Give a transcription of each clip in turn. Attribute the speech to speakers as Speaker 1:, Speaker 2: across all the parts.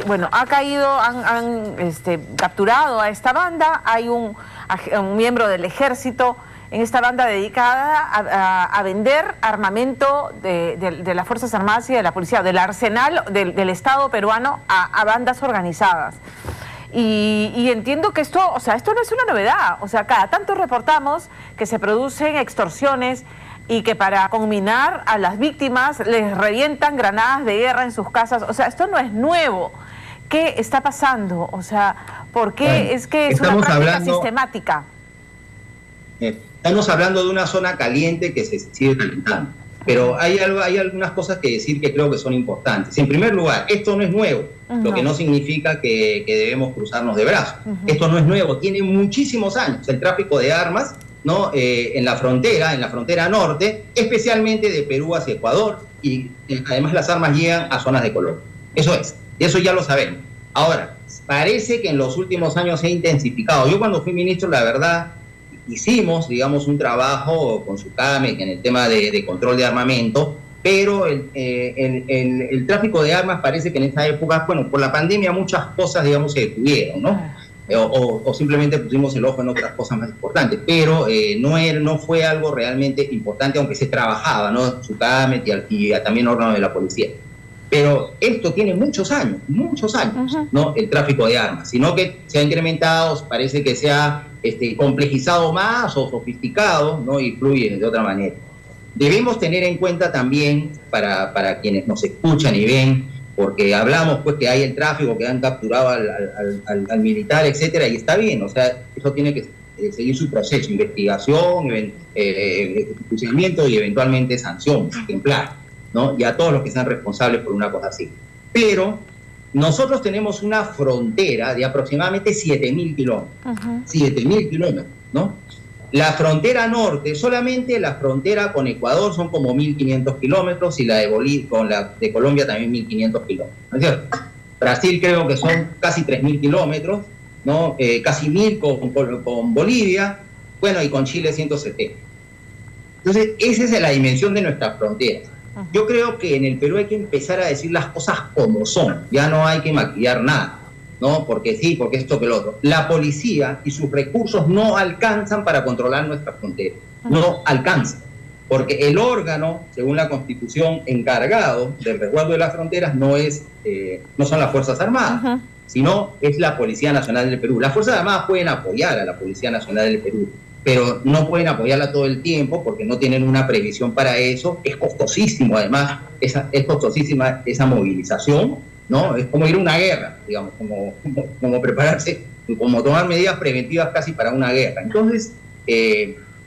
Speaker 1: bueno, ha caído, han capturado a esta banda, hay un miembro del ejército en esta banda dedicada a vender armamento de las Fuerzas Armadas y de la policía, del arsenal del Estado peruano a bandas organizadas. Y entiendo que esto, o sea, esto no es una novedad, o sea, cada tanto reportamos que se producen extorsiones y que para conminar a las víctimas les revientan granadas de guerra en sus casas. O sea, esto no es nuevo. ¿Qué está pasando? O sea, ¿por qué
Speaker 2: bueno,
Speaker 1: es que es una práctica sistemática?
Speaker 2: Estamos hablando de una zona caliente que se sigue calentando. Pero hay algunas cosas que decir que creo que son importantes. En primer lugar, esto no es nuevo, lo que no significa que debemos cruzarnos de brazos. Esto no es nuevo, tiene muchísimos años. El tráfico de armas, ¿no? En la frontera norte, especialmente de Perú hacia Ecuador, y además las armas llegan a zonas de Colombia. Eso es, y eso ya lo sabemos. Ahora, parece que en los últimos años se ha intensificado. Yo cuando fui ministro, la verdad, hicimos, digamos, un trabajo con SUCAMEC en el tema de control de armamento, pero el tráfico de armas parece que en esta época, bueno, por la pandemia muchas cosas, digamos, se detuvieron, ¿no? O simplemente pusimos el ojo en otras cosas más importantes, pero no fue algo realmente importante, aunque se trabajaba, ¿no? SUCAMEC y también órganos de la policía. Pero esto tiene muchos años, ¿no? El tráfico de armas, sino que se ha incrementado, parece que se ha complejizado más o sofisticado, ¿no? Y fluye de otra manera. Debemos tener en cuenta también, para quienes nos escuchan y ven, porque hablamos pues que hay el tráfico, que han capturado al militar, etcétera, y está bien, o sea, eso tiene que seguir su proceso, investigación, enjuiciamiento y eventualmente sanción ejemplar, ¿no? Y a todos los que sean responsables por una cosa así. Pero nosotros tenemos una frontera de aproximadamente 7.000 kilómetros. 7.000 kilómetros, ¿no? La frontera norte, solamente la frontera con Ecuador son como 1.500 kilómetros y la con la de Colombia también 1.500 kilómetros, ¿no es cierto? Brasil creo que son casi 3.000 kilómetros, ¿no? Casi 1.000 con Bolivia, bueno, y con Chile 170. Entonces, esa es la dimensión de nuestras fronteras. Yo creo que en el Perú hay que empezar a decir las cosas como son, ya no hay que maquillar nada, ¿no? Porque sí, porque esto que lo otro. La policía y sus recursos no alcanzan para controlar nuestras fronteras, no alcanzan, porque el órgano, según la Constitución, encargado del resguardo de las fronteras no son las Fuerzas Armadas, sino es la Policía Nacional del Perú. Las Fuerzas Armadas pueden apoyar a la Policía Nacional del Perú, pero no pueden apoyarla todo el tiempo porque no tienen una previsión para eso. Es costosísimo, además, es costosísima esa movilización, ¿no? Es como ir a una guerra, digamos, como prepararse, como tomar medidas preventivas casi para una guerra. Entonces,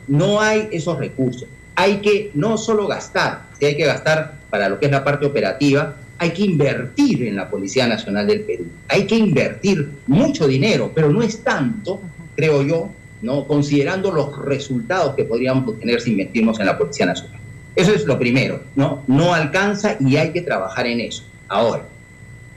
Speaker 2: no hay esos recursos. Hay que no solo gastar, si hay que gastar para lo que es la parte operativa, hay que invertir en la Policía Nacional del Perú. Hay que invertir mucho dinero, pero no es tanto, creo yo, ¿no? Considerando los resultados que podríamos obtener si invertimos en la Policía Nacional. Eso es lo primero, ¿no? No alcanza y hay que trabajar en eso. Ahora,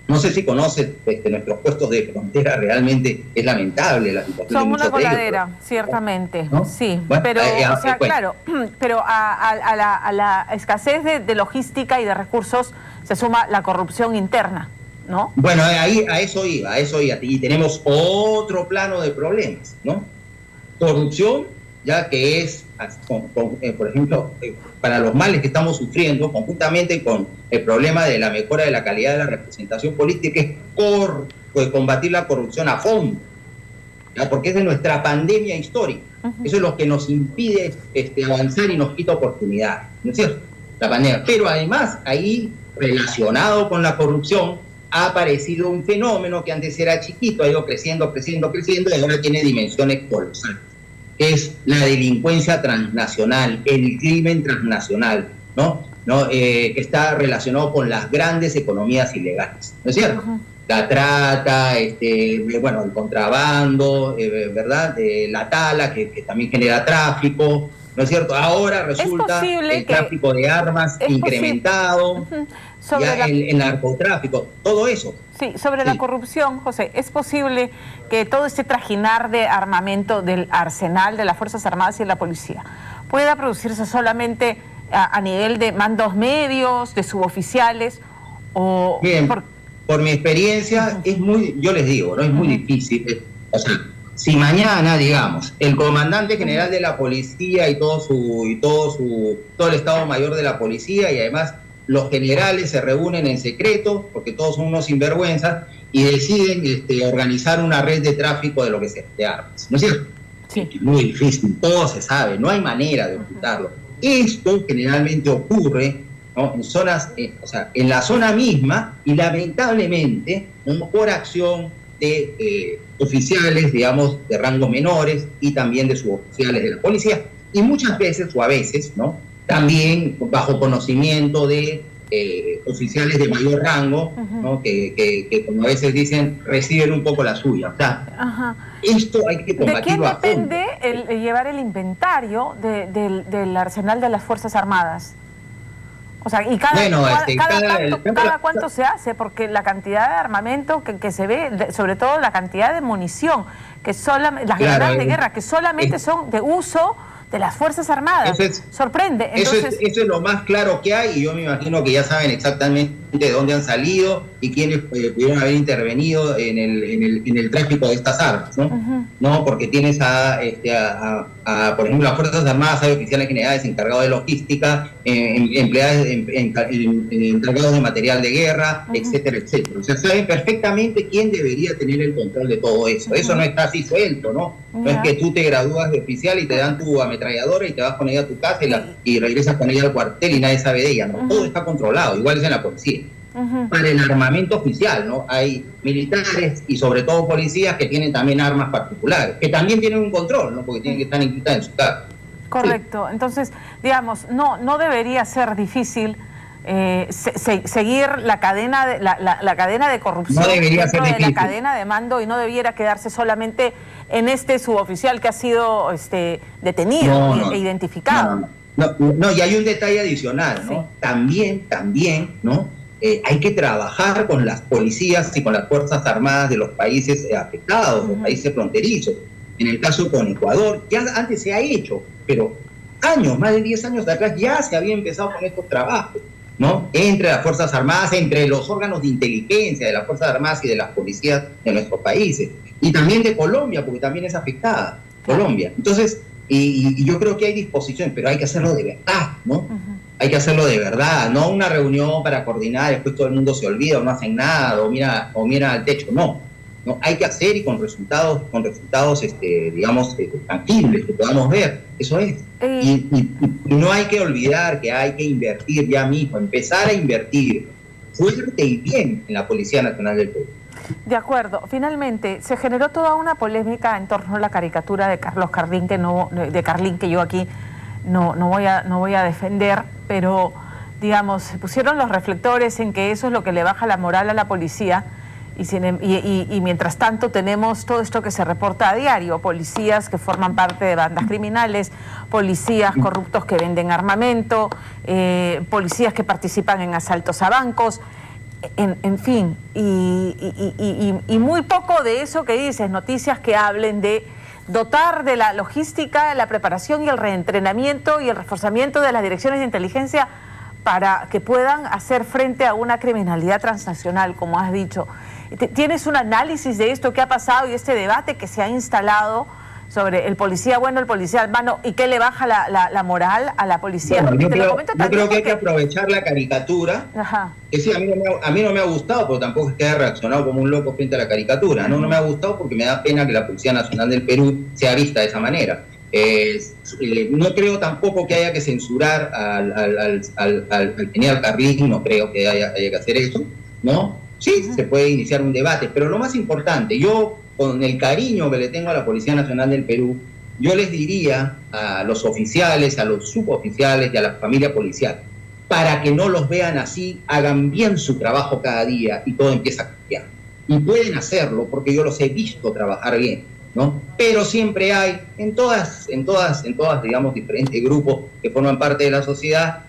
Speaker 2: no sé si conoces nuestros puestos de frontera, realmente es lamentable la situación.
Speaker 1: Son una coladera, ciertamente, ¿no? Sí, bueno, pero, o sea, claro, pero a la escasez de logística y de recursos se suma la corrupción interna, ¿no?
Speaker 2: Bueno, a eso iba, y tenemos otro plano de problemas, ¿no? Corrupción, ya que es, por ejemplo, para los males que estamos sufriendo, conjuntamente con el problema de la mejora de la calidad de la representación política, es combatir la corrupción a fondo, ¿ya? Porque es de nuestra pandemia histórica. Eso es lo que nos impide avanzar y nos quita oportunidades, ¿no es cierto? La pandemia. Pero además, ahí, relacionado con la corrupción, ha aparecido un fenómeno que antes era chiquito, ha ido creciendo, y ahora tiene dimensiones colosales, que es la delincuencia transnacional, el crimen transnacional, ¿no? Que está relacionado con las grandes economías ilegales, ¿no es cierto? La trata, el contrabando, ¿verdad? La tala, que también genera tráfico, ¿no es cierto? Ahora resulta el tráfico de armas incrementado, el narcotráfico, todo eso.
Speaker 1: Sí, sobre la corrupción, José, ¿es posible que todo este trajinar de armamento del arsenal de las Fuerzas Armadas y de la policía pueda producirse solamente a nivel de mandos medios, de suboficiales?
Speaker 2: Bien, por mi experiencia, yo les digo, ¿no? Es muy difícil. O sea, si mañana, digamos, el comandante general de la policía y todo el Estado Mayor de la policía y además los generales se reúnen en secreto, porque todos son unos sinvergüenzas, y deciden organizar una red de tráfico de lo que sea, de armas, ¿no es cierto?
Speaker 1: Sí.
Speaker 2: Es muy difícil, todo se sabe, no hay manera de ocultarlo. Esto generalmente ocurre, ¿no?, en zonas, en la zona misma, y lamentablemente, ¿no?, por acción de oficiales, digamos, de rangos menores y también de suboficiales de la policía, y muchas veces, o a veces, ¿no?, también bajo conocimiento de oficiales de mayor rango, ¿no?, que como a veces dicen, reciben un poco la suya. O sea, esto hay que combatirlo.
Speaker 1: ¿De quién depende llevar el inventario del arsenal de las Fuerzas Armadas? O sea, y cada cuánto se hace, porque la cantidad de armamento que se ve, sobre todo la cantidad de munición, que solamente las granadas de guerra, que solamente son de uso de las Fuerzas Armadas, sorprende. Entonces,
Speaker 2: eso es lo más claro que hay, y yo me imagino que ya saben exactamente de dónde han salido y quiénes pudieron haber intervenido en el tráfico de estas armas, ¿no? ¿No? Porque tienes por ejemplo, las Fuerzas Armadas, hay oficiales generales encargados de logística, encargados de material de guerra, etcétera, etcétera. O sea, saben perfectamente quién debería tener el control de todo eso. Eso no está así suelto, ¿no? No es que tú te gradúas de oficial y te dan tu ametralladora y te vas con ella a tu casa y regresas con ella al cuartel y nadie sabe de ella, ¿no? Todo está controlado, igual es en la policía. Para el armamento oficial, ¿no? Hay militares y sobre todo policías que tienen también armas particulares, que también tienen un control, ¿no? Porque tienen que estar inscritas en su casa.
Speaker 1: Correcto. Sí. Entonces, digamos, no debería ser difícil seguir la cadena de corrupción,
Speaker 2: no debería ser difícil,
Speaker 1: la cadena de mando, y no debiera quedarse solamente en este suboficial que ha sido detenido e identificado.
Speaker 2: No, y hay un detalle adicional, ¿no? Sí. También, ¿no? Hay que trabajar con las policías y con las Fuerzas Armadas de los países afectados, los países fronterizos. En el caso con Ecuador, ya antes se ha hecho, pero más de 10 años atrás ya se había empezado con estos trabajos, ¿no? Entre las Fuerzas Armadas, entre los órganos de inteligencia de las Fuerzas Armadas y de las policías de nuestros países. Y también de Colombia, porque también es afectada Colombia. Entonces, y yo creo que hay disposición, pero hay que hacerlo de verdad, ¿no? Hay que hacerlo de verdad, no una reunión para coordinar, después todo el mundo se olvida o no hacen nada o mira al techo, no, hay que hacer y con resultados digamos, tangibles, que podamos ver, eso es. Y no hay que olvidar que hay que invertir ya mismo, empezar a invertir fuerte y bien en la Policía Nacional del Perú.
Speaker 1: De acuerdo. Finalmente, se generó toda una polémica en torno a la caricatura de Carlos Carlín, que yo aquí no voy a defender, pero, digamos, se pusieron los reflectores en que eso es lo que le baja la moral a la policía, y mientras tanto tenemos todo esto que se reporta a diario: policías que forman parte de bandas criminales, policías corruptos que venden armamento, policías que participan en asaltos a bancos, en fin, y muy poco de eso que dices, noticias que hablen de dotar de la logística, la preparación y el reentrenamiento y el reforzamiento de las direcciones de inteligencia para que puedan hacer frente a una criminalidad transnacional, como has dicho. ¿Tienes un análisis de esto que ha pasado y este debate que se ha instalado sobre el policía bueno, el policía malo, y qué le baja la moral a la policía?
Speaker 2: Bueno, yo creo que hay que aprovechar la caricatura. Que sí, a mí no me ha gustado, pero tampoco es que haya reaccionado como un loco frente a la caricatura. No me ha gustado porque me da pena que la Policía Nacional del Perú sea vista de esa manera. No creo tampoco que haya que censurar al general Carlín, no creo que haya que hacer eso, ¿no? Sí, se puede iniciar un debate, pero lo más importante, yo con el cariño que le tengo a la Policía Nacional del Perú, yo les diría a los oficiales, a los suboficiales y a la familia policial, para que no los vean así, hagan bien su trabajo cada día y todo empieza a cambiar. Y pueden hacerlo porque yo los he visto trabajar bien, ¿no? Pero siempre hay, en todas, digamos, diferentes grupos que forman parte de la sociedad,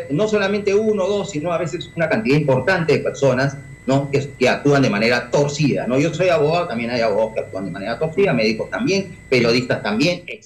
Speaker 2: no solamente uno o dos, sino a veces una cantidad importante de personas, ¿no? que actúan de manera torcida, ¿no? Yo soy abogado, también hay abogados que actúan de manera torcida, médicos también, periodistas también, etc.